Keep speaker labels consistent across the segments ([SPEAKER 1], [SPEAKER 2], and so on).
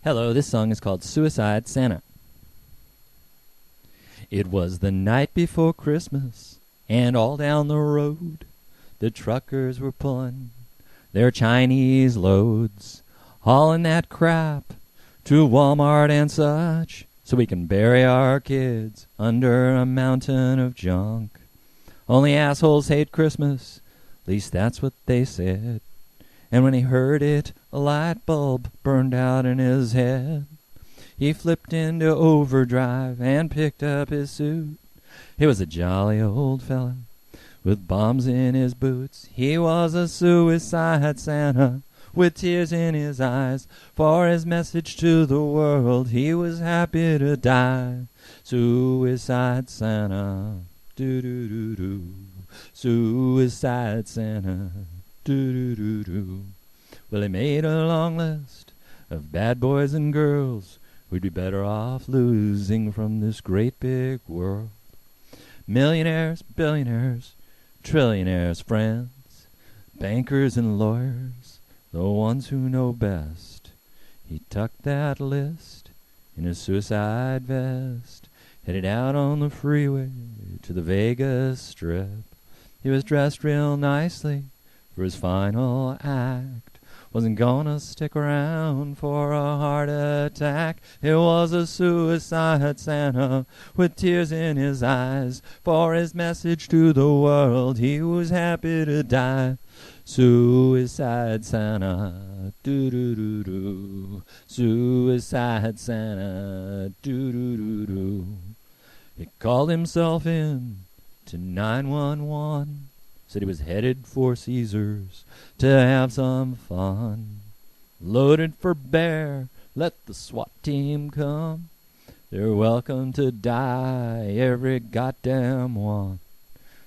[SPEAKER 1] Hello, this song is called Suicide Santa. It was the night before Christmas, and all down the road the truckers were pulling their Chinese loads, hauling that crap to Walmart and such, so we can bury our kids under a mountain of junk. Only assholes hate Christmas, at least that's what they said. And when he heard it, a light bulb burned out in his head. He flipped into overdrive and picked up his suit. He was a jolly old fella with bombs in his boots. He was a suicide Santa with tears in his eyes. For his message to the world, he was happy to die. Suicide Santa, do-do-do-do. Suicide Santa, do-do-do-do. Well, he made a long list of bad boys and girls who'd be better off losing from this great big world. Millionaires, billionaires, trillionaires, friends, bankers and lawyers, the ones who know best. He tucked that list in his suicide vest, headed out on the freeway to the Vegas Strip. He was dressed real nicely for his final act. Wasn't gonna stick around for a heart attack. It was a suicide Santa with tears in his eyes. For his message to the world, he was happy to die. Suicide Santa, do-do-do-do. Suicide Santa, do-do-do-do. He called himself in to 911. Said he was headed for Caesars to have some fun. Loaded for bear, let the SWAT team come. They're welcome to die, every goddamn one.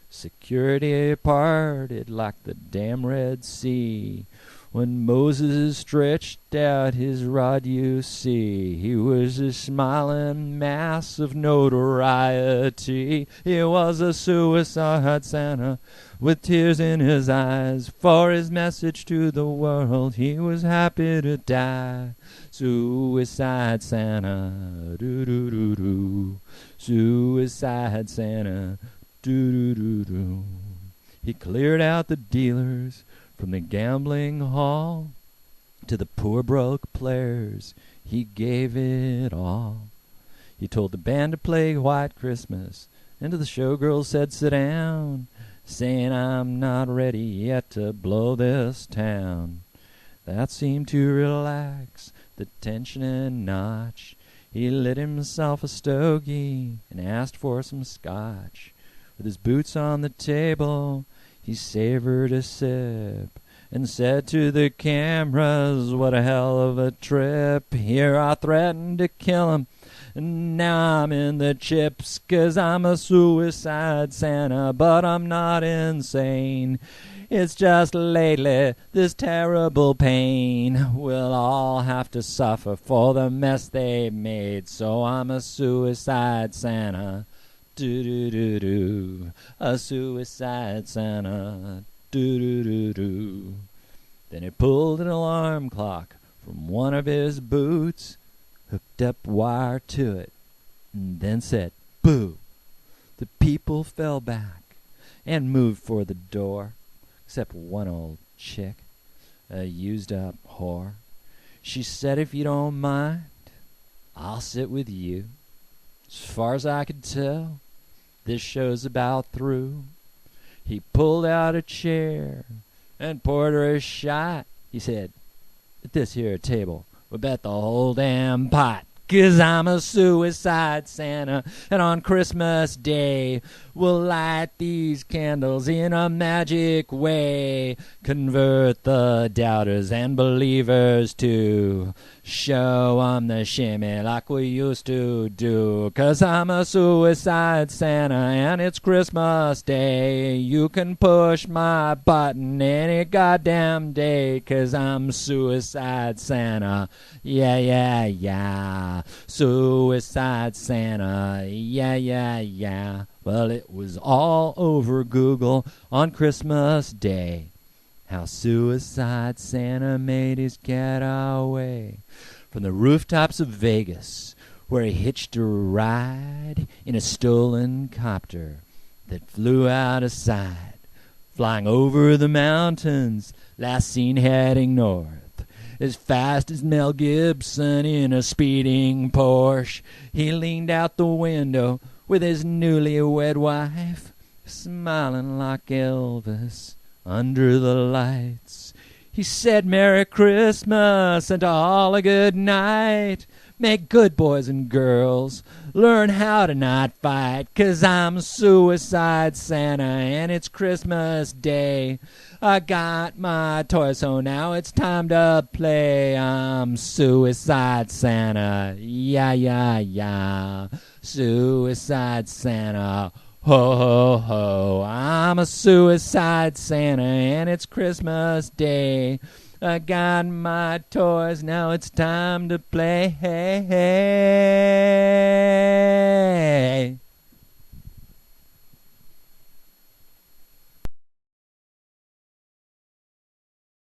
[SPEAKER 1] Security parted like the damn Red Sea. When Moses stretched out his rod, you see, he was a smiling mass of notoriety. He was a suicide Santa with tears in his eyes. For his message to the world, he was happy to die. Suicide Santa, do-do-do-do. Suicide Santa, do-do-do-do. He cleared out the dealers from the gambling hall. To the poor broke players he gave it all. He told the band to play White Christmas, and to the showgirls said sit down, saying I'm not ready yet to blow this town. That seemed to relax the tension a notch. He lit himself a stogie and asked for some scotch. With his boots on the table, he savored a sip and said to the cameras, what a hell of a trip. Here I threatened to kill him, and now I'm in the chips, 'cause I'm a suicide Santa, but I'm not insane. It's just lately this terrible pain we'll all have to suffer for the mess they made. So I'm a suicide Santa, do-do-do-do. A suicide Santa, do-do-do-do. Then he pulled an alarm clock from one of his boots, hooked up wire to it, and then said, boo. The people fell back and moved for the door, except one old chick, a used-up whore. She said, if you don't mind, I'll sit with you. As far as I could tell, this show's about through. He pulled out a chair and poured her a shot. He said, at this here table, we bet the whole damn pot. 'Cause I'm a suicide Santa, and on Christmas Day we'll light these candles in a magic way. Convert the doubters and believers too. Show 'em the shimmy like we used to do. 'Cause I'm a suicide Santa, and it's Christmas Day. You can push my button any goddamn day. 'Cause I'm suicide Santa, yeah, yeah, yeah. Suicide Santa, yeah, yeah, yeah. Well, it was all over Google on Christmas Day, how Suicide Santa made his getaway from the rooftops of Vegas, where he hitched a ride in a stolen copter that flew out of sight, flying over the mountains, last seen heading north, as fast as Mel Gibson in a speeding Porsche. He leaned out the window with his newlywed wife, smiling like Elvis under the lights. He said, "Merry Christmas and to all a good night. Make good boys and girls learn how to not fight, 'cause I'm Suicide Santa and it's Christmas Day. I got my toy, so now it's time to play. I'm Suicide Santa, yeah, yeah, yeah. Suicide Santa, ho, ho, ho. I'm a Suicide Santa and it's Christmas Day. I got my toys, now it's time to play. Hey, hey.